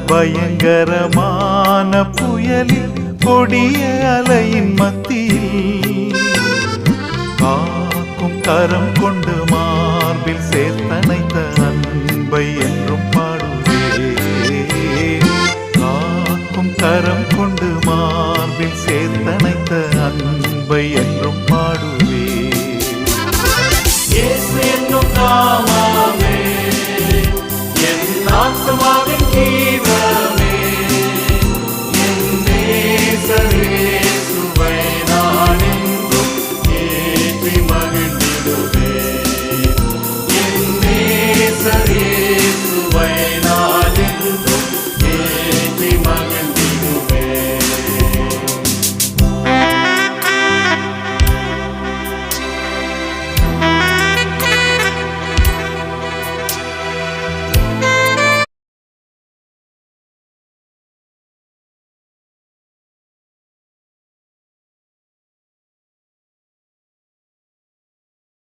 பயங்கரமான புயலில் கொடிய அலையின் மத்தியில் காக்கும் கரம் கொண்டு மார்பில் சேர்த்தனைத்த அன்பை என்றும் பாடுவே. காக்கும் கரம் கொண்டு மார்பில் சேர்த்தனைத்த அன்பை என்றும் பாடுவே. இயேசு என்னும் நாமமே என் ஆத்துமாவின் ஜீவன்.